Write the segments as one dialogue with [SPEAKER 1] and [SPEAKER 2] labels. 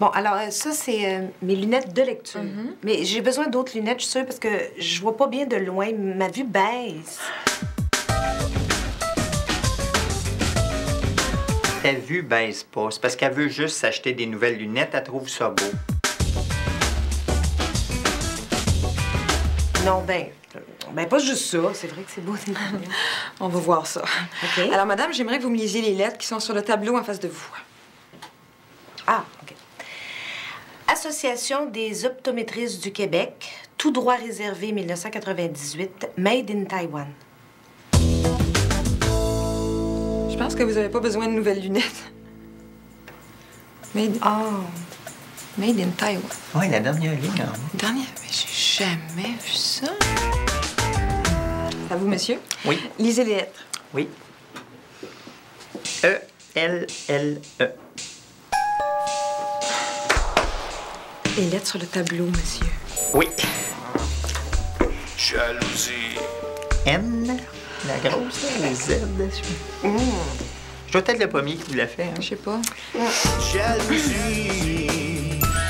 [SPEAKER 1] Bon, alors, ça, c'est mes lunettes de lecture. Mais j'ai besoin d'autres lunettes, je suis sûre, parce que je vois pas bien de loin. Ma vue baisse.
[SPEAKER 2] Ta vue baisse pas. C'est parce qu'elle veut juste s'acheter des nouvelles lunettes. Elle trouve ça beau.
[SPEAKER 1] Non, ben pas juste ça. C'est vrai que c'est beau.
[SPEAKER 3] On va voir ça.
[SPEAKER 1] OK.
[SPEAKER 3] Alors, madame, j'aimerais que vous me lisiez les lettres qui sont sur le tableau en face de vous.
[SPEAKER 1] Ah, OK. Association des optométristes du Québec, tout droit réservé 1998, made in Taiwan.
[SPEAKER 3] Je pense que vous n'avez pas besoin de nouvelles lunettes. Made in Taiwan.
[SPEAKER 2] Oui, la dernière ligne. Hein?
[SPEAKER 3] Dernière? Mais j'ai jamais vu ça. À vous, monsieur?
[SPEAKER 2] Oui.
[SPEAKER 3] Lisez les lettres.
[SPEAKER 2] Oui. E-L-L-E.
[SPEAKER 3] Les lettres sur le tableau, monsieur.
[SPEAKER 2] Oui.
[SPEAKER 4] Jalousie.
[SPEAKER 2] N, la grosse, le Z dessus. Je dois être le premier qui vous l'a fait. Hein?
[SPEAKER 3] Je sais pas.
[SPEAKER 4] Jalousie.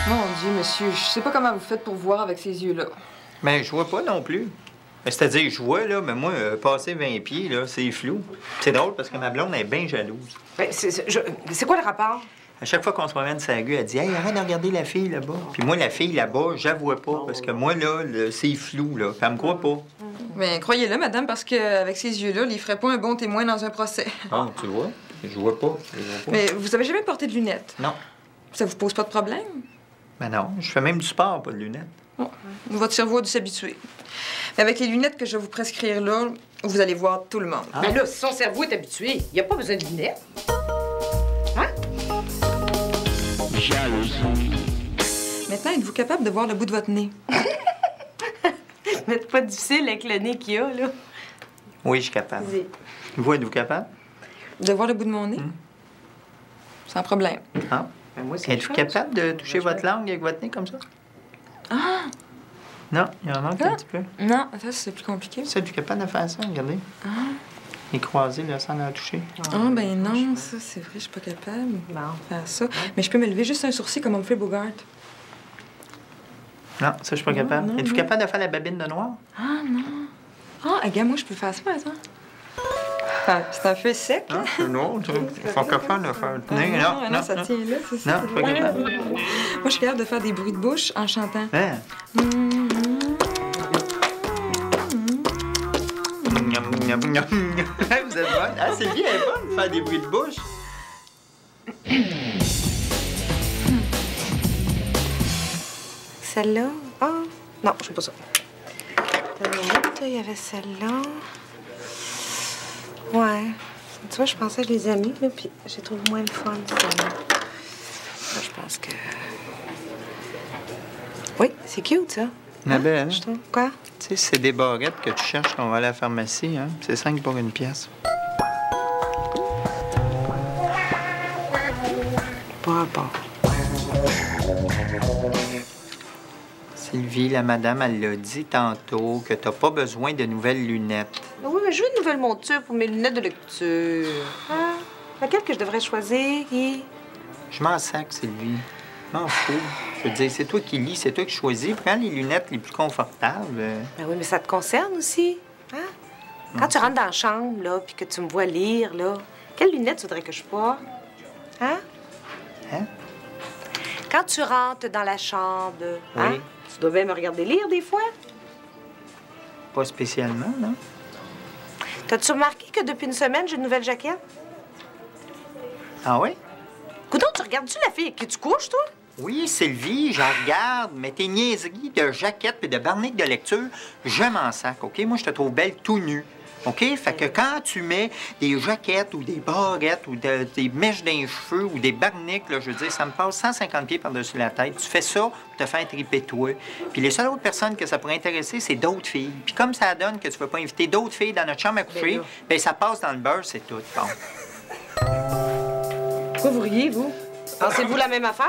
[SPEAKER 3] Mon Dieu, monsieur, je sais pas comment vous faites pour voir avec ces yeux-là.
[SPEAKER 2] Mais je vois pas non plus. C'est-à-dire, je vois, là, mais moi, passer 20 pieds, là, c'est flou. C'est drôle parce que ma blonde est bien jalouse.
[SPEAKER 1] Ben, c'est quoi le rapport?
[SPEAKER 2] À chaque fois qu'on se promène sa gueule, elle dit « Hey, arrête de regarder la fille là-bas. » Puis moi, la fille là-bas, je la vois pas parce que moi, là, c'est flou, là. Puis elle me croit pas.
[SPEAKER 3] Mais croyez-le, madame, parce qu'avec ces yeux-là, il ferait pas un bon témoin dans un procès.
[SPEAKER 2] Ah, tu vois? Je vois pas.
[SPEAKER 3] Mais vous avez jamais porté de lunettes?
[SPEAKER 2] Non.
[SPEAKER 3] Ça vous pose pas de problème?
[SPEAKER 2] Ben non, je fais même du sport, pas de lunettes.
[SPEAKER 3] Bon, votre cerveau a dû s'habituer. Mais avec les lunettes que je vais vous prescrire là, vous allez voir tout le monde.
[SPEAKER 1] Ah. Ben là, si son cerveau est habitué, il n'y a pas besoin de lunettes. Hein?
[SPEAKER 4] Jalousie.
[SPEAKER 3] Maintenant, êtes-vous capable de voir le bout de votre nez?
[SPEAKER 1] Mais c'est pas difficile avec le nez qu'il y a, là.
[SPEAKER 2] Oui, je suis capable.
[SPEAKER 1] Vas-y.
[SPEAKER 2] Vous, êtes-vous capable?
[SPEAKER 3] De voir le bout de mon nez? Sans problème.
[SPEAKER 2] Ah.
[SPEAKER 1] Ben moi,
[SPEAKER 2] Êtes-vous capable de toucher votre langue avec votre nez comme ça?
[SPEAKER 3] Ah!
[SPEAKER 2] Non, il en manque un petit peu.
[SPEAKER 3] Non, ça, c'est plus compliqué.
[SPEAKER 2] Ça, êtes-vous capable de faire ça? Regardez. Les croisés, là, sans la toucher.
[SPEAKER 3] Ah, ben non, ça, c'est vrai, je suis pas capable de
[SPEAKER 1] Bon.
[SPEAKER 3] faire ça. Mais je peux me lever juste un sourcil comme on me fait Bogart.
[SPEAKER 2] Non, ça, je suis pas capable.
[SPEAKER 3] non,
[SPEAKER 2] Êtes-vous
[SPEAKER 3] non.
[SPEAKER 2] capable de faire la babine de noir?
[SPEAKER 3] Ah, non. Ah, regarde, moi, je peux faire ça, par exemple. Ah, c'est un peu sec, là.
[SPEAKER 2] Non, francophone, de faire le nez.
[SPEAKER 3] Non, ça tient là, c'est ça.
[SPEAKER 2] Non, je suis pas capable.
[SPEAKER 3] Moi, je suis capable de faire des bruits de bouche en chantant.
[SPEAKER 2] Hein? Vous êtes bonne. Ah, Sylvie, elle est bonne de faire des bruits de bouche.
[SPEAKER 1] Celle-là? Ah, non, je sais pas ça. Il y avait celle-là. Ouais. Tu vois, je pensais que je les ai mis, là, puis j'ai trouvé moins le fun, celle-là. Là, je pense que... Oui, c'est cute, ça.
[SPEAKER 2] Ma belle,
[SPEAKER 1] Je trouve. Quoi?
[SPEAKER 2] tu sais, c'est des barrettes que tu cherches quand on va à la pharmacie, hein? C'est 5 pour une pièce.
[SPEAKER 1] Pas rapport.
[SPEAKER 2] Sylvie, la madame, elle l'a dit tantôt que t'as pas besoin de nouvelles lunettes.
[SPEAKER 1] Oui, mais je veux une nouvelle monture pour mes lunettes de lecture. Hein? Laquelle que je devrais choisir, Guy?
[SPEAKER 2] Je m'en sac, Sylvie. Je m'en fous. Je veux dire, c'est toi qui lis, c'est toi qui choisis. Prends les lunettes les plus confortables.
[SPEAKER 1] Ben oui, mais ça te concerne aussi. Hein? Quand tu rentres dans la chambre, là, puis que tu me vois lire, là, quelles lunettes tu voudrais que je porte? Hein?
[SPEAKER 2] Hein?
[SPEAKER 1] Quand tu rentres dans la chambre, hein?
[SPEAKER 2] Oui.
[SPEAKER 1] Tu devais me regarder lire des fois?
[SPEAKER 2] Pas spécialement, non?
[SPEAKER 1] T'as-tu remarqué que depuis une semaine, j'ai une nouvelle jaquette?
[SPEAKER 2] Ah oui?
[SPEAKER 1] Coudonc, tu regardes-tu la fille avec qui tu couches, toi?
[SPEAKER 2] Oui, Sylvie, j'en regarde, mais tes niaiseries de jaquettes et de barniques de lecture, je m'en sac, OK? Moi, je te trouve belle tout nue. OK? Fait que quand tu mets des jaquettes ou des barrettes ou des mèches dans les cheveux ou des barniques, là, je veux dire, ça me passe 150 pieds par-dessus la tête. Tu fais ça pour te faire triper toi. Puis les seules autres personnes que ça pourrait intéresser, c'est d'autres filles. Puis comme ça donne que tu veux pas inviter d'autres filles dans notre chambre à coucher, bien, ça passe dans le beurre, c'est tout. Bon.
[SPEAKER 1] Pourquoi vous riez, vous? Pensez-vous la même affaire?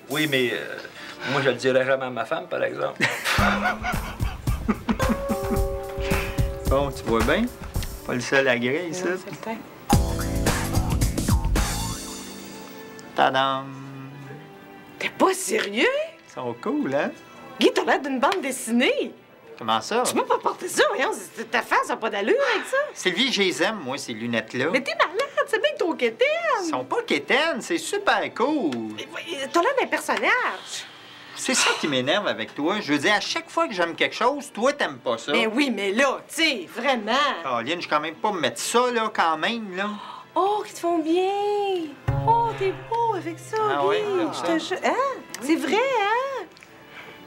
[SPEAKER 5] Oui, mais moi, je le dirais jamais à ma femme, par exemple.
[SPEAKER 2] Bon, tu vois bien? Pas le seul à griller, ça.
[SPEAKER 1] Certain.
[SPEAKER 2] Tadam!
[SPEAKER 1] T'es pas sérieux?
[SPEAKER 2] Ils sont cool, hein?
[SPEAKER 1] Guy, t'as l'air d'une bande dessinée.
[SPEAKER 2] Comment ça?
[SPEAKER 1] Tu peux pas porter ça, voyons. Ta face n'a pas d'allure avec ça.
[SPEAKER 2] Sylvie, je les aime, moi, ces lunettes-là.
[SPEAKER 1] Mais t'es malade, c'est bien que ton quétaine.
[SPEAKER 2] Ils sont pas quétaines, c'est super cool.
[SPEAKER 1] T'as l'air d'un personnage.
[SPEAKER 2] C'est ça qui m'énerve avec toi. Je veux dire, à chaque fois que j'aime quelque chose, toi, t'aimes pas ça.
[SPEAKER 1] Mais oui, mais là, tu sais, vraiment.
[SPEAKER 2] Caroline, je vais quand même pas me mettre ça, là, quand même, là.
[SPEAKER 1] Oh, qu'ils te font bien. Oh, t'es beau avec ça,
[SPEAKER 2] Ah
[SPEAKER 1] Guy.
[SPEAKER 2] ouais, comme
[SPEAKER 1] Je
[SPEAKER 2] ça.
[SPEAKER 1] te jure. Hein? C'est vrai, hein?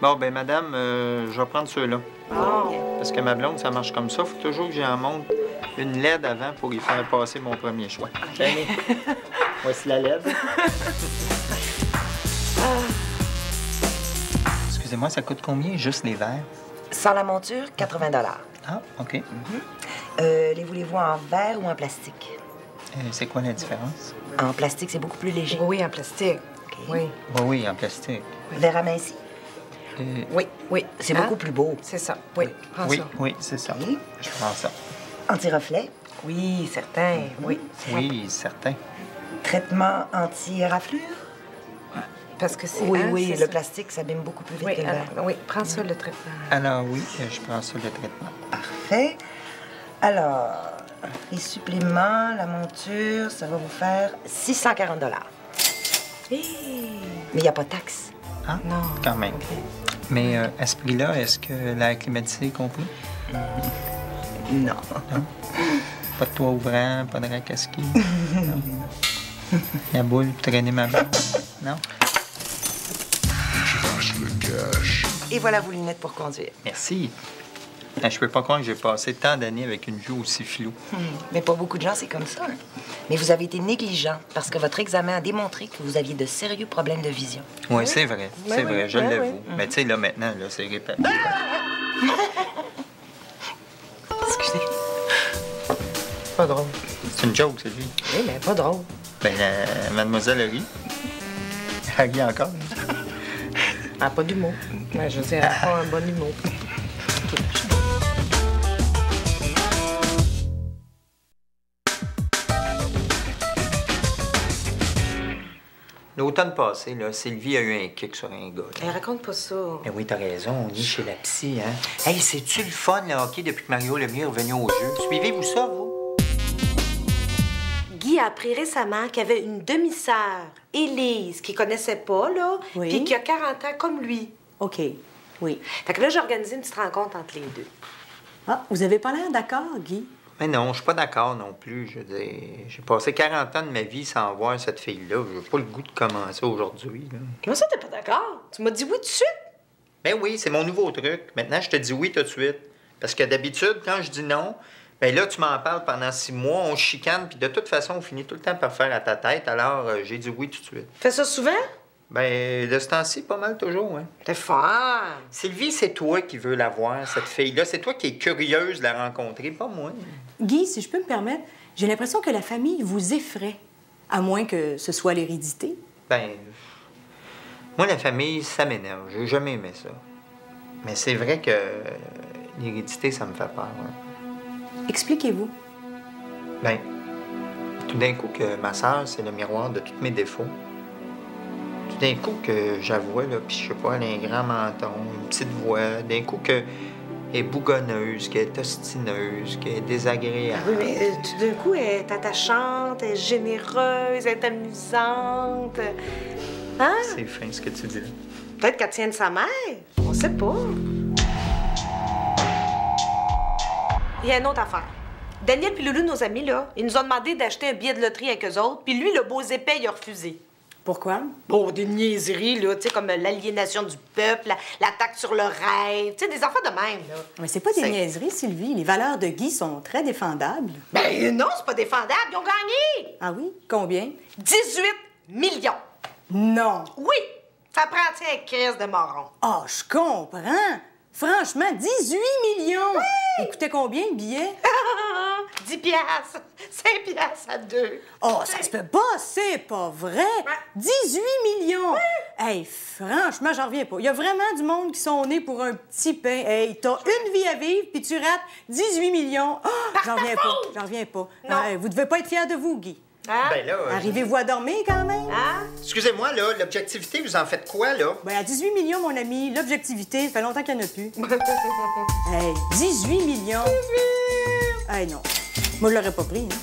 [SPEAKER 2] Bon, ben madame, je vais prendre ceux-là.
[SPEAKER 1] Oh.
[SPEAKER 2] Parce que ma blonde, ça marche comme ça. Faut toujours que j'en monte une LED avant pour y faire passer mon premier choix. Tenez. Voici la LED. Excusez-moi, ça coûte combien, juste les verres?
[SPEAKER 6] Sans la monture, 80 $.
[SPEAKER 2] Ah, OK.
[SPEAKER 6] Les voulez-vous en verre ou en plastique?
[SPEAKER 2] C'est quoi la différence?
[SPEAKER 6] En plastique, c'est beaucoup plus léger.
[SPEAKER 1] Oui, en plastique.
[SPEAKER 6] OK.
[SPEAKER 1] Oui.
[SPEAKER 2] Oui, en plastique.
[SPEAKER 6] Verre aminci?
[SPEAKER 1] Oui, oui.
[SPEAKER 6] C'est
[SPEAKER 1] Hein?
[SPEAKER 6] beaucoup plus beau.
[SPEAKER 1] C'est ça. Oui, prends
[SPEAKER 2] Oui,
[SPEAKER 1] ça.
[SPEAKER 2] oui, c'est ça.
[SPEAKER 6] OK.
[SPEAKER 2] Je prends ça.
[SPEAKER 6] Anti-reflet?
[SPEAKER 1] Oui, certain. Oui.
[SPEAKER 2] Oui, certain.
[SPEAKER 6] Traitement anti-éraflure?
[SPEAKER 1] Parce que c'est.
[SPEAKER 6] Oui,
[SPEAKER 1] hein,
[SPEAKER 6] oui,
[SPEAKER 1] c'est
[SPEAKER 6] le
[SPEAKER 1] ça.
[SPEAKER 6] plastique s'abîme beaucoup plus vite
[SPEAKER 1] Oui,
[SPEAKER 6] que le verre.
[SPEAKER 1] oui, prends ça, le traitement.
[SPEAKER 2] Alors oui, je prends ça, le traitement.
[SPEAKER 6] Parfait. Alors, les suppléments, la monture, ça va vous faire 640 $. Mais il n'y a pas de taxe.
[SPEAKER 2] Ah,
[SPEAKER 1] Non.
[SPEAKER 2] quand même. Mais à ce prix-là, est-ce que l'air climatisé est compris?
[SPEAKER 6] Non.
[SPEAKER 2] Pas de toit ouvrant, pas de rack à ski? Non. La boule pour traîner ma balle? Non?
[SPEAKER 6] Et voilà vos lunettes pour conduire.
[SPEAKER 2] Merci. Ah, je peux pas croire que j'ai passé tant d'années avec une vue aussi floue.
[SPEAKER 6] Mais pas beaucoup de gens, c'est comme ça. Hein. Mais vous avez été négligent parce que votre examen a démontré que vous aviez de sérieux problèmes de vision.
[SPEAKER 2] Oui, c'est vrai. C'est vrai, je
[SPEAKER 1] oui,
[SPEAKER 2] l'avoue.
[SPEAKER 1] oui.
[SPEAKER 2] Mais tu sais, là, maintenant, là, c'est répété.
[SPEAKER 6] Excusez.
[SPEAKER 1] Pas drôle.
[SPEAKER 2] C'est une joke, c'est lui.
[SPEAKER 1] Oui, mais pas drôle.
[SPEAKER 2] Ben, mademoiselle rit. Elle rit encore.
[SPEAKER 1] Ah, pas d'humour. Ouais, je veux dire, elle a pas un bon humour.
[SPEAKER 2] L'automne passé, là, Sylvie a eu un kick sur un gars. là.
[SPEAKER 1] Elle raconte pas ça.
[SPEAKER 2] Eh oui, t'as raison, on est chez la psy, hein? Hey, c'est-tu le fun, le hockey, depuis que Mario Lemieux est revenu au jeu? Suivez-vous ça, vous?
[SPEAKER 1] Guy a appris récemment qu'il y avait une demi-sœur, Élise, qu'il connaissait pas, là,
[SPEAKER 7] Oui.
[SPEAKER 1] puis qui a 40 ans comme lui.
[SPEAKER 7] OK. Oui.
[SPEAKER 1] Fait que là, j'ai organisé une petite rencontre entre les deux.
[SPEAKER 7] Ah, vous avez pas l'air d'accord, Guy?
[SPEAKER 2] Mais non, je suis pas d'accord non plus. Je veux dire, j'ai passé 40 ans de ma vie sans voir cette fille-là. J'ai pas le goût de commencer aujourd'hui, là.
[SPEAKER 1] Comment ça, t'es pas d'accord? Tu m'as dit oui tout de suite?
[SPEAKER 2] Ben oui, c'est mon nouveau truc. Maintenant, je te dis oui tout de suite. Parce que d'habitude, quand je dis non, ben là, tu m'en parles pendant 6 mois, on se chicane, puis de toute façon, on finit tout le temps par faire à ta tête. Alors, j'ai dit oui tout de suite.
[SPEAKER 1] Fais ça souvent?
[SPEAKER 2] Ben, de ce temps-ci, pas mal toujours, hein.
[SPEAKER 1] T'es fort.
[SPEAKER 2] Sylvie, c'est toi qui veux la voir, cette fille-là. C'est toi qui es curieuse de la rencontrer, pas moi.
[SPEAKER 7] Guy, si je peux me permettre, j'ai l'impression que la famille vous effraie, à moins que ce soit l'hérédité.
[SPEAKER 2] Ben, moi, la famille, ça m'énerve. J'ai jamais aimé ça. Mais c'est vrai que l'hérédité, ça me fait peur, ouais.
[SPEAKER 7] Expliquez-vous.
[SPEAKER 2] Ben, tout d'un coup que ma sœur, c'est le miroir de tous mes défauts. Tout d'un coup que j'avouais, là, puis je sais pas, elle a un grand menton, une petite voix. D'un coup que elle est bougonneuse, qu'elle est ostineuse, qu'elle est désagréable.
[SPEAKER 1] Oui, mais tout d'un coup, elle est attachante, elle est généreuse, elle est amusante. Hein?
[SPEAKER 2] C'est fin ce que tu dis là.
[SPEAKER 1] Peut-être qu'elle tient de sa mère. On sait pas. Il y a une autre affaire. Daniel puis Loulou, nos amis, là, ils nous ont demandé d'acheter un billet de loterie avec eux autres, puis lui, le beau épais, il a refusé.
[SPEAKER 7] Pourquoi?
[SPEAKER 1] Bon, des niaiseries, là, tu sais, comme l'aliénation du peuple, la taxe sur le rêve, tu sais, des affaires de même, là.
[SPEAKER 7] Mais c'est pas des
[SPEAKER 1] C'est-
[SPEAKER 7] niaiseries, Sylvie. Les valeurs de Guy sont très défendables.
[SPEAKER 1] Ben non, c'est pas défendable, ils ont gagné!
[SPEAKER 7] Ah oui? Combien?
[SPEAKER 1] 18 millions!
[SPEAKER 7] Non!
[SPEAKER 1] Oui! Ça prend un crise de moron.
[SPEAKER 7] Ah, je comprends! Franchement, 18 millions! Il coûtait combien, le billet?
[SPEAKER 1] 10 piastres, 5 piastres à 2.
[SPEAKER 7] Oh, ça se peut pas, c'est pas vrai! 18 millions! Hey, franchement, j'en reviens pas. Il y a vraiment du monde qui sont nés pour un petit pain. Hey, t'as une vie à vivre, puis tu rates 18 millions. Oh, j'en reviens pas, j'en reviens pas.
[SPEAKER 1] Non.
[SPEAKER 7] Vous devez pas être fiers de vous, Guy.
[SPEAKER 1] Hein?
[SPEAKER 2] Ben là,
[SPEAKER 7] Arrivez-vous à dormir quand même?
[SPEAKER 1] Hein?
[SPEAKER 2] excusez-moi, là, l'objectivité, vous en faites quoi, là?
[SPEAKER 7] Ben, à 18 millions, mon ami, l'objectivité, ça fait longtemps qu'il n'y en a plus. Hey, 18 millions! 18! Hey, non. Moi, je l'aurais pas pris, hein.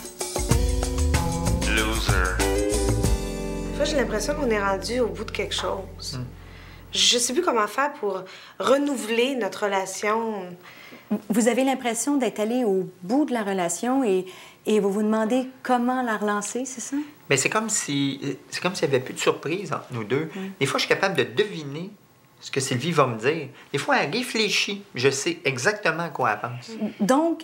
[SPEAKER 4] Loser.
[SPEAKER 1] Des fois, j'ai l'impression qu'on est rendu au bout de quelque chose. Je sais plus comment faire pour renouveler notre relation.
[SPEAKER 7] Vous avez l'impression d'être allé au bout de la relation et vous vous demandez comment la relancer, c'est ça?
[SPEAKER 2] Mais c'est comme s'il n'y avait plus de surprise entre nous deux. Des fois, je suis capable de deviner ce que Sylvie va me dire. Des fois, elle réfléchit. Je sais exactement à quoi elle pense.
[SPEAKER 7] Donc,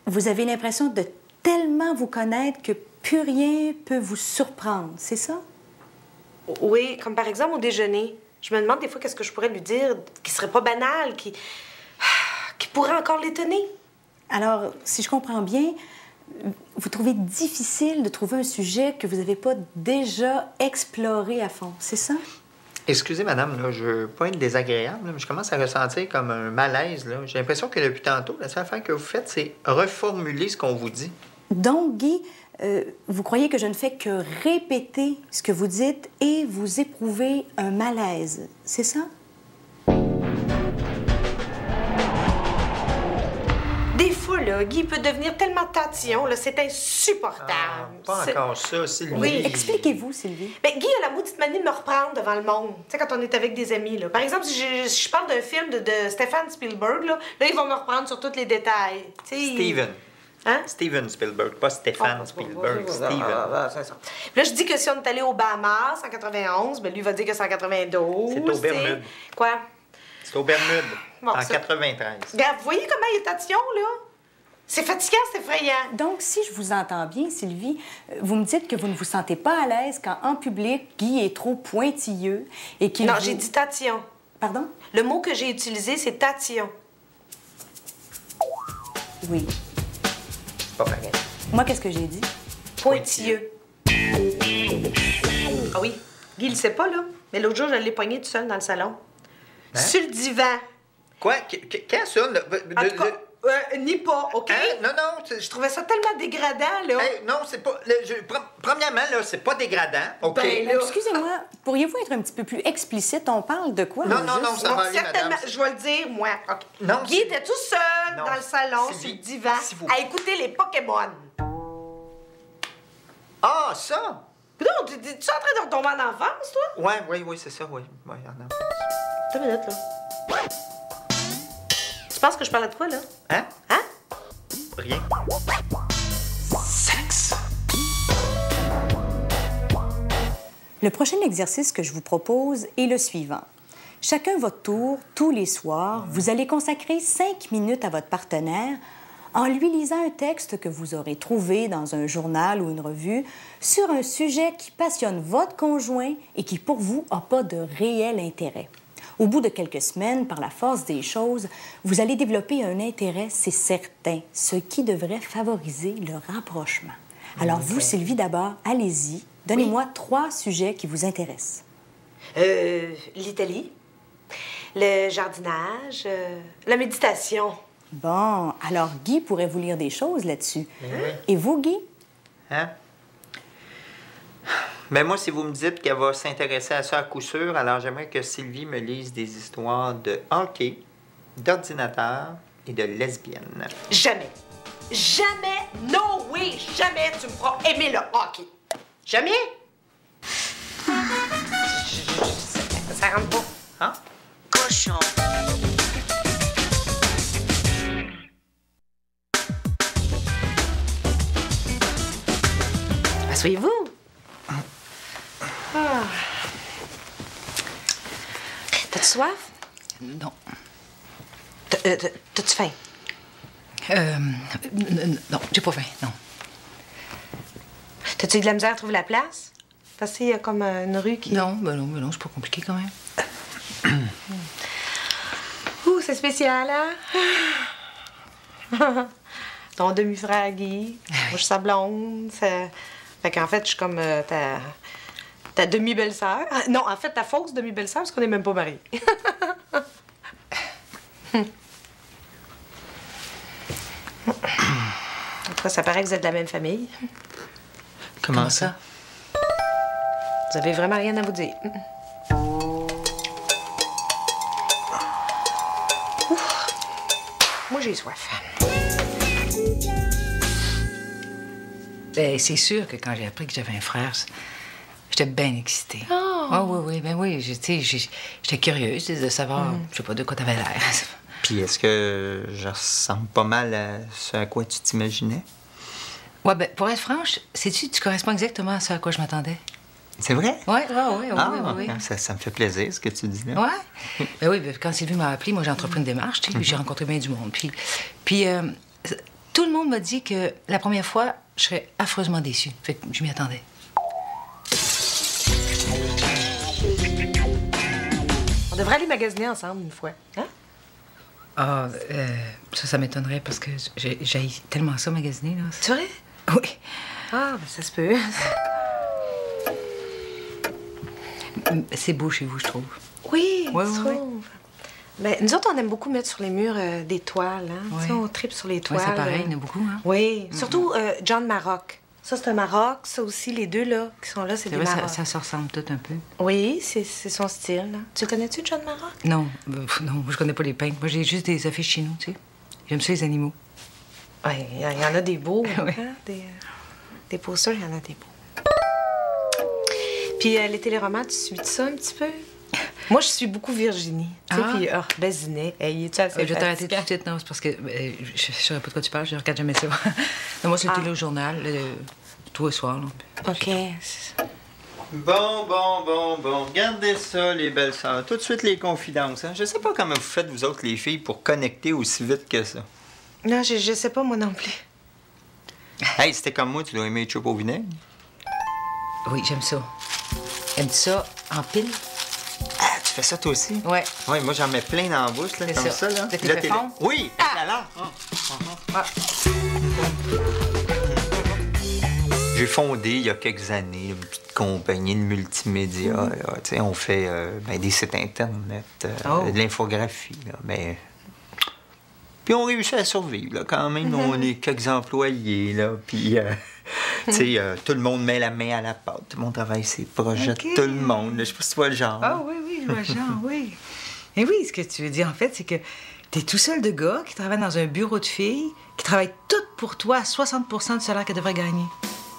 [SPEAKER 7] vous avez l'impression de tellement vous connaître que plus rien peut vous surprendre, c'est ça?
[SPEAKER 1] Oui, comme par exemple au déjeuner. Je me demande des fois qu'est-ce que je pourrais lui dire qui serait pas banal, qui pourrait encore l'étonner.
[SPEAKER 7] Alors, si je comprends bien, vous trouvez difficile de trouver un sujet que vous n'avez pas déjà exploré à fond, c'est ça?
[SPEAKER 2] Excusez, madame, là, je veux pas être désagréable, là, mais je commence à ressentir comme un malaise. Là. J'ai l'impression que depuis tantôt, la seule affaire que vous faites, c'est reformuler ce qu'on vous dit.
[SPEAKER 7] Donc, Guy, vous croyez que je ne fais que répéter ce que vous dites et vous éprouvez un malaise, c'est ça?
[SPEAKER 1] Des fois, là, Guy peut devenir tellement tatillon, là, c'est insupportable.
[SPEAKER 2] Pas
[SPEAKER 1] C'est-
[SPEAKER 2] encore ça, Sylvie.
[SPEAKER 1] Oui.
[SPEAKER 7] Expliquez-vous, Sylvie.
[SPEAKER 1] Ben, Guy a la maudite manie de me reprendre devant le monde. Tu sais, quand on est avec des amis, là. Par exemple, si je parle d'un film de Steven Spielberg, là, ils vont me reprendre sur tous les détails. Tu sais,
[SPEAKER 2] Steven.
[SPEAKER 1] Hein?
[SPEAKER 2] Steven Spielberg, pas Stéphane Spielberg. Steven.
[SPEAKER 1] C'est ça. Puis là, je dis que si on est allé aux Bahamas en 91, ben lui va dire que c'est en 92.
[SPEAKER 2] C'est aux
[SPEAKER 1] tu sais.
[SPEAKER 2] Bermudes.
[SPEAKER 1] Quoi?
[SPEAKER 2] C'est au Bermudes,
[SPEAKER 1] Bon,
[SPEAKER 2] en
[SPEAKER 1] ça-
[SPEAKER 2] 93.
[SPEAKER 1] Regarde, vous voyez comment il est tatillon, là? C'est fatigant, c'est effrayant.
[SPEAKER 7] Donc, si je vous entends bien, Sylvie, vous me dites que vous ne vous sentez pas à l'aise quand, en public, Guy est trop pointilleux et qu'il
[SPEAKER 1] Non,
[SPEAKER 7] vous-
[SPEAKER 1] j'ai dit tatillon.
[SPEAKER 7] Pardon?
[SPEAKER 1] Le mot que j'ai utilisé, c'est tatillon.
[SPEAKER 7] Oui.
[SPEAKER 2] C'est pas pareil.
[SPEAKER 7] Moi, qu'est-ce que j'ai dit?
[SPEAKER 1] Pointilleux. Ah oui, Guy le sait pas, là. Mais l'autre jour, je l'ai pogné tout seul dans le salon.
[SPEAKER 2] Hein?
[SPEAKER 1] Sur le divan.
[SPEAKER 2] Quoi? Quand ça?
[SPEAKER 1] En tout cas, ni pas, OK?
[SPEAKER 2] Hein? Non, non,
[SPEAKER 1] Je trouvais ça tellement dégradant, là.
[SPEAKER 2] Hey, non, c'est pas. Premièrement, là, c'est pas dégradant, OK?
[SPEAKER 1] Ben, là.
[SPEAKER 7] Excusez-moi, pourriez-vous être un petit peu plus explicite? On parle de quoi?
[SPEAKER 2] Non,
[SPEAKER 7] là,
[SPEAKER 2] non,
[SPEAKER 7] juste?
[SPEAKER 2] non, ça va aller,
[SPEAKER 1] certainement,
[SPEAKER 2] madame.
[SPEAKER 1] je vais le dire, moi. OK.
[SPEAKER 2] Non,
[SPEAKER 1] Guy était tout seul
[SPEAKER 2] Non,
[SPEAKER 1] dans le salon,
[SPEAKER 2] Sylvie,
[SPEAKER 1] sur le divan,
[SPEAKER 2] s'il vous
[SPEAKER 1] à écouter les Pokémon.
[SPEAKER 2] Ah, ça?
[SPEAKER 1] Non, tu es en train de retomber en enfance, toi?
[SPEAKER 2] Oui, c'est ça, oui. Ouais, en enfance.
[SPEAKER 1] Attends une minute, là. Tu penses que je parlais de quoi, là?
[SPEAKER 2] Hein?
[SPEAKER 1] Hein?
[SPEAKER 2] Rien.
[SPEAKER 4] Sexe.
[SPEAKER 7] Le prochain exercice que je vous propose est le suivant. Chacun votre tour, tous les soirs, vous allez consacrer 5 minutes à votre partenaire en lui lisant un texte que vous aurez trouvé dans un journal ou une revue sur un sujet qui passionne votre conjoint et qui, pour vous, n'a pas de réel intérêt. Au bout de quelques semaines, par la force des choses, vous allez développer un intérêt, c'est certain, ce qui devrait favoriser le rapprochement. Alors vous, Sylvie, d'abord, allez-y. Donnez-moi 3 sujets qui vous intéressent.
[SPEAKER 1] L'Italie, le jardinage, la méditation.
[SPEAKER 7] Bon, alors Guy pourrait vous lire des choses là-dessus. Et vous, Guy?
[SPEAKER 2] Hein? Ben moi, si vous me dites qu'elle va s'intéresser à ça à coup sûr, alors j'aimerais que Sylvie me lise des histoires de hockey, d'ordinateur et de lesbiennes.
[SPEAKER 1] Jamais. Jamais, no way, jamais tu me feras aimer le hockey. Jamais. Ça rentre pas.
[SPEAKER 2] Hein?
[SPEAKER 8] Cochon.
[SPEAKER 1] Asseyez-vous. Ah. T'as-tu soif?
[SPEAKER 9] Non.
[SPEAKER 1] T'as-tu faim?
[SPEAKER 9] Non, j'ai pas faim, non.
[SPEAKER 1] T'as-tu eu de la misère à trouver la place? Parce qu'il y a comme une rue qui...
[SPEAKER 9] Non, c'est pas compliqué quand même.
[SPEAKER 1] Ouh, c'est spécial, hein? Ton demi-frère Guy, moi je suis sa blonde. Fait qu'en fait, je suis comme ta demi-belle-sœur. Non, en fait, ta fausse demi-belle-sœur, parce qu'on n'est même pas mariés. En tout cas, ça paraît que vous êtes de la même famille.
[SPEAKER 2] Comment ça?
[SPEAKER 1] Vous avez vraiment rien à vous dire. Ouf. Moi, j'ai soif.
[SPEAKER 9] Ben, c'est sûr que quand j'ai appris que j'avais un frère, j'étais bien excitée. Ah oui, ben oui. J'étais curieuse de savoir, je sais pas, de quoi t'avais l'air.
[SPEAKER 2] Puis est-ce que je ressemble pas mal à ce à quoi tu t'imaginais?
[SPEAKER 9] Ouais, ben, pour être franche, sais-tu, tu corresponds exactement à ce à quoi je m'attendais.
[SPEAKER 2] C'est vrai?
[SPEAKER 9] Oui.
[SPEAKER 2] Ça me fait plaisir, ce que tu dis là.
[SPEAKER 9] Ouais. Ben oui, ben, quand Sylvie m'a appelé, moi, j'ai entrepris une démarche, tu sais, puis j'ai rencontré bien du monde. Puis tout le monde m'a dit que la première fois, je serais affreusement déçue. Fait que je m'y attendais.
[SPEAKER 1] On devrait aller magasiner ensemble une fois. Hein?
[SPEAKER 9] Ah, ça m'étonnerait parce que j'ai tellement ça magasiner, là.
[SPEAKER 1] C'est vrai?
[SPEAKER 9] Oui.
[SPEAKER 1] Ah, ben ça se peut.
[SPEAKER 9] C'est beau chez vous, je trouve.
[SPEAKER 1] Oui,
[SPEAKER 9] Ouais,
[SPEAKER 1] je trouve. Ben, nous autres, on aime beaucoup mettre sur les murs des toiles. Hein?
[SPEAKER 9] Ouais.
[SPEAKER 1] Tu sais, on tripe sur les toiles.
[SPEAKER 9] Oui, c'est pareil, il y en a beaucoup, hein?
[SPEAKER 1] Oui, surtout John Maroc. Ça, c'est un Maroc. Ça aussi, les deux là, qui sont là, c'est des
[SPEAKER 9] vrai,
[SPEAKER 1] Maroc.
[SPEAKER 9] ça se ressemble tout un peu.
[SPEAKER 1] Oui, c'est son style. Là. Tu le connais-tu, John Maroc?
[SPEAKER 9] Non, non, moi, je connais pas les peintres. Moi, j'ai juste des affiches chez nous, tu sais. J'aime ça, les animaux.
[SPEAKER 1] Oui, il y en a des beaux.
[SPEAKER 9] Oui.
[SPEAKER 1] Hein? Des posters, il y en a des beaux. Puis les téléromans, tu suis ça un petit peu? Moi, je suis beaucoup Virginie. Tu sais, puis Bézinet. Hey, es-tu assez
[SPEAKER 9] Je vais t'arrêter tout de
[SPEAKER 1] fatigant?
[SPEAKER 9] suite, non, c'est parce que je saurais pas de quoi tu parles, je regarde jamais ça. Non, moi, c'est le télé au journal, tous les soirs, là.
[SPEAKER 1] OK.
[SPEAKER 2] Bon. Regardez ça, les belles sœurs. Tout de suite, les confidences. Hein? Je sais pas comment vous faites, vous autres, les filles, pour connecter aussi vite que ça.
[SPEAKER 1] Non, je sais pas, moi non plus.
[SPEAKER 2] Hey, c'était comme moi, tu dois aimer les chopes au vinaigre.
[SPEAKER 9] Oui, j'aime ça. Aimes-tu ça en pile?
[SPEAKER 2] Ah, tu fais ça toi aussi?
[SPEAKER 9] Ouais.
[SPEAKER 2] Oui, moi, j'en mets plein dans la bouche, là,
[SPEAKER 9] C'est
[SPEAKER 2] comme
[SPEAKER 9] ça.
[SPEAKER 2] ça, là.
[SPEAKER 9] Là, t'es
[SPEAKER 2] Là,
[SPEAKER 9] fait fondre?
[SPEAKER 2] Oui, là. J'ai fondé, il y a quelques années, une petite compagnie de multimédia. Là. Tu sais, on fait des sites Internet, de l'infographie. Là, ben... Puis on réussit à survivre, là, quand même. On est quelques employés, là, puis... tu sais, tout le monde met la main à la pâte. Tout le monde travaille ses projets, tout le monde. Là. Je sais pas si tu vois le genre.
[SPEAKER 9] Ah oui, je vois le genre, oui. Et oui, ce que tu veux dire, en fait, c'est que t'es tout seul de gars qui travaille dans un bureau de filles, qui travaille toutes pour toi à 60 du salaire qu'elle devrait gagner.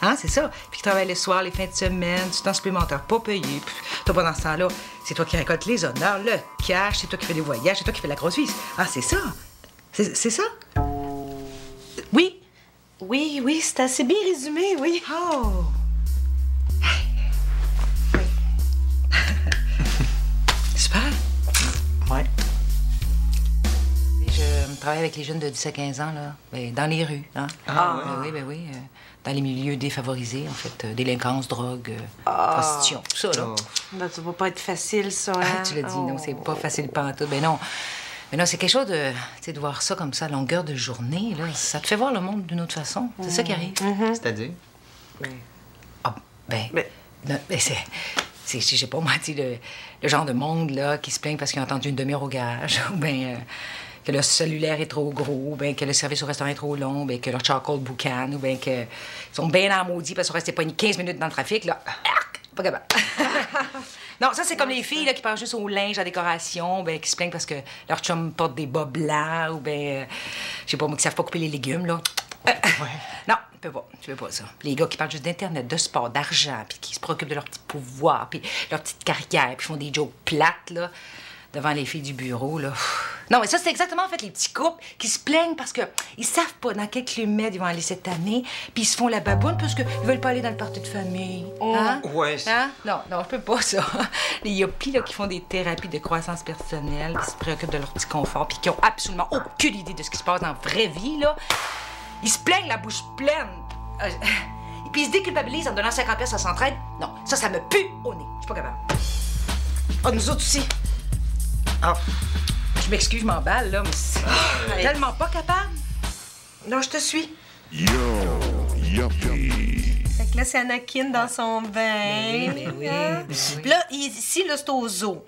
[SPEAKER 9] Hein, c'est ça. Puis qui travaille les soirs, les fins de semaine, du temps supplémentaire pas payé. Puis toi, pendant ce temps-là, c'est toi qui récoltes les honneurs, le cash, c'est toi qui fais les voyages, c'est toi qui fais la grosse vie. Ah, c'est ça. C'est ça? Oui.
[SPEAKER 1] Oui, c'est assez bien résumé, oui.
[SPEAKER 9] Oh! Super!
[SPEAKER 2] Ouais.
[SPEAKER 9] Je travaille avec les jeunes de 10 à 15 ans, là, ben, dans les rues. Hein? Ben oui. Dans les milieux défavorisés, en fait. Délinquance, drogue, prostitution, tout ça, là.
[SPEAKER 1] Ben, ça va pas être facile, ça, hein?
[SPEAKER 9] Ah, tu l'as dit, non, c'est pas facile pantoute. Ben non. Mais non, c'est quelque chose de... Tu sais, de voir ça comme ça à longueur de journée, là, ça te fait voir le monde d'une autre façon. C'est ça qui arrive.
[SPEAKER 2] C'est-à-dire?
[SPEAKER 9] Ah, ben c'est... Je sais pas, moi, tu sais, le genre de monde, là, qui se plaint parce qu'ils ont entendu une demi-heure au gage, ou bien que leur cellulaire est trop gros, ou bien que le service au restaurant est trop long, ou bien que leur charcoal boucan, ou bien qu'ils sont bien en maudit parce qu'ils sont restés pas 15 minutes dans le trafic, là. Pas capable. Non, ça, c'est comme les filles là, qui pensent juste au linge, à décoration, ben, qui se plaignent parce que leur chum porte des bas blancs, ou bien, je sais pas, moi, qui savent pas couper les légumes, là. Non, tu peux pas ça. Les gars qui parlent juste d'Internet, de sport, d'argent, puis qui se préoccupent de leur petit pouvoir, puis leur petite carrière, puis font des jokes plates, là, devant les filles du bureau, là. Non, mais ça, c'est exactement, en fait, les petits couples qui se plaignent parce que ils savent pas dans quel climat ils vont aller cette année, puis ils se font la baboune parce qu'ils veulent pas aller dans le party de famille. Hein?
[SPEAKER 2] Ouais.
[SPEAKER 9] Hein? Non, je peux pas, ça. Les yuppies, là, qui font des thérapies de croissance personnelle, qui se préoccupent de leur petit confort, puis qui ont absolument aucune idée de ce qui se passe dans la vraie vie, là. Ils se plaignent la bouche pleine. Et puis ils se déculpabilisent en donnant 50 pièces à s'entraide. Non, ça me pue au nez. Je suis pas capable.
[SPEAKER 1] Ah, nous autres aussi.
[SPEAKER 9] Ah, je m'excuse, je m'emballe, là, mais c'est tellement pas capable.
[SPEAKER 1] Non, je te suis.
[SPEAKER 4] Yo, yuppie.
[SPEAKER 1] Fait que là, c'est Anakin dans son bain.
[SPEAKER 9] Oui.
[SPEAKER 1] Puis là, ici, là, c'est au zoo.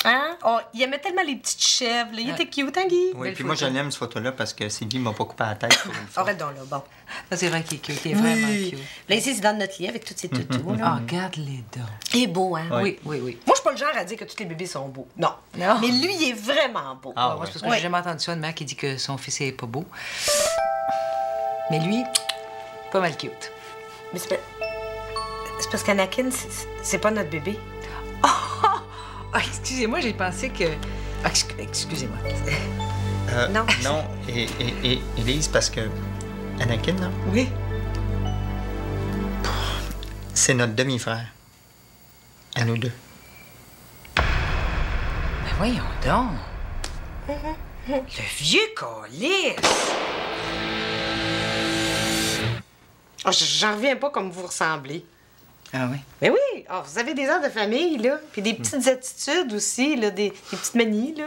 [SPEAKER 1] Hein? Oh, il aimait tellement les petites chèvres. Là. Il était cute, hein, Guy?
[SPEAKER 2] Oui, puis moi, je l'aime, cette photo-là, parce que Sylvie m'a pas coupé la tête pour une fois.
[SPEAKER 1] Arrête donc, là, bon.
[SPEAKER 9] Ça, c'est vrai qu'il est cute. Il est vraiment cute.
[SPEAKER 1] Là, ici, c'est dans notre lit avec tous ces toutous.
[SPEAKER 9] Ah, regarde-les donc.
[SPEAKER 1] Il est beau, hein?
[SPEAKER 9] Oui, oui, oui.
[SPEAKER 1] Moi, je suis pas le genre à dire que tous les bébés sont beaux. Non.
[SPEAKER 9] Non.
[SPEAKER 1] Mais lui, il est vraiment beau.
[SPEAKER 2] Ah,
[SPEAKER 9] Moi,
[SPEAKER 2] ouais.
[SPEAKER 9] c'est parce que j'ai jamais entendu ça, une mère qui dit que son fils est pas beau. Mais lui, pas mal cute.
[SPEAKER 1] Mais c'est parce qu'Anakin, c'est pas notre bébé.
[SPEAKER 9] Ah, excusez-moi, j'ai pensé que... Ah, excusez-moi.
[SPEAKER 1] Non.
[SPEAKER 2] Non, et Élise, parce que Anakin, là,
[SPEAKER 9] Oui?
[SPEAKER 2] c'est notre demi-frère. À nous deux.
[SPEAKER 9] Ben voyons donc. Le vieux calice.
[SPEAKER 1] Oh, j'en reviens pas comme vous ressemblez.
[SPEAKER 9] Ah oui?
[SPEAKER 1] Mais oui! Oh, vous avez des airs de famille, là. Puis des petites attitudes aussi, là. Des petites manies, là.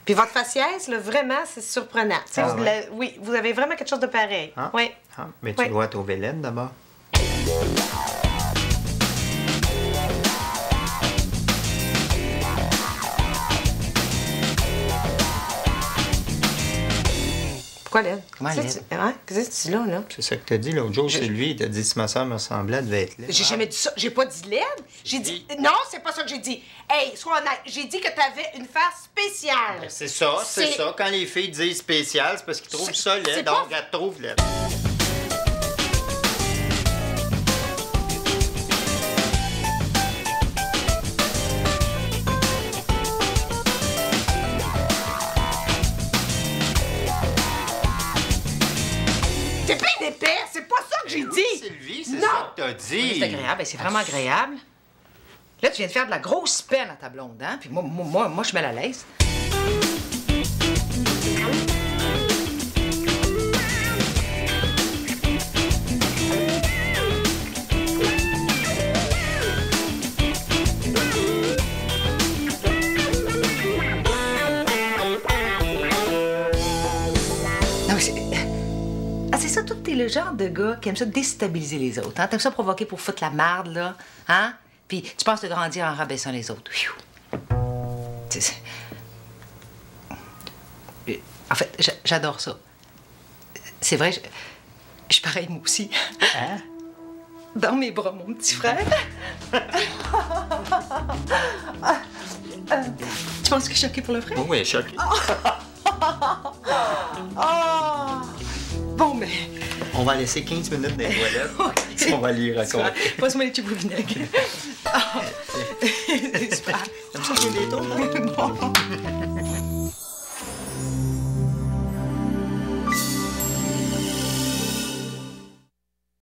[SPEAKER 1] Puis votre faciès, là, vraiment, c'est surprenant. Tu sais,
[SPEAKER 2] Ah,
[SPEAKER 1] vous
[SPEAKER 2] ouais.
[SPEAKER 1] oui, vous avez vraiment quelque chose de pareil.
[SPEAKER 2] Hein?
[SPEAKER 1] Oui.
[SPEAKER 2] Ah, mais tu
[SPEAKER 1] Oui.
[SPEAKER 2] dois trouver laide d'abord.
[SPEAKER 1] Pourquoi laide?
[SPEAKER 9] Comment
[SPEAKER 1] Qu'est-ce
[SPEAKER 9] laide?
[SPEAKER 1] que tu- hein? Qu'est-ce que tu dis là?
[SPEAKER 2] C'est ça que t'as dit l'autre jour, Sylvie. T'as dit si ma soeur me ressemblait, elle devait être laide.
[SPEAKER 1] J'ai jamais dit ça. J'ai pas dit laide. J'ai dit... Non, c'est pas ça que j'ai dit. Hey, sois honnête. J'ai dit que t'avais une face spéciale.
[SPEAKER 2] C'est ça, c'est
[SPEAKER 1] C'est-
[SPEAKER 2] ça. Quand les filles disent spécial, c'est parce qu'ils trouvent ça
[SPEAKER 1] c'est
[SPEAKER 2] laid,
[SPEAKER 1] pas-
[SPEAKER 2] donc elles te trouvent laide.
[SPEAKER 1] T'es plein d'épais. C'est pas ça que j'ai dit.
[SPEAKER 2] Sylvie, c'est
[SPEAKER 1] Non.
[SPEAKER 2] ça que t'as dit.
[SPEAKER 9] C'est agréable, ben, c'est vraiment agréable. Là, tu viens de faire de la grosse peine à ta blonde, hein? Puis moi, je suis mal à l'aise. Non, mais c'est... Ah, c'est ça, toi, t'es le genre de gars qui aime ça déstabiliser les autres, hein? T'aimes ça provoquer pour foutre la marde, là, hein? Puis tu penses te grandir en rabaissant les autres. Pfiou. En fait, j'adore ça. C'est vrai, je suis pareil, moi aussi.
[SPEAKER 2] Hein?
[SPEAKER 9] Dans mes bras, mon petit frère. Tu penses que je suis choquée pour le vrai?
[SPEAKER 2] Oui, oui, choqué.
[SPEAKER 9] Bon, mais...
[SPEAKER 2] On va laisser 15 minutes dans les toilettes. On va lui raconter.
[SPEAKER 9] Passe-moi les tubes au vinaigre. C'est super.
[SPEAKER 2] Comme ça, j'ai des tours.
[SPEAKER 9] Bon.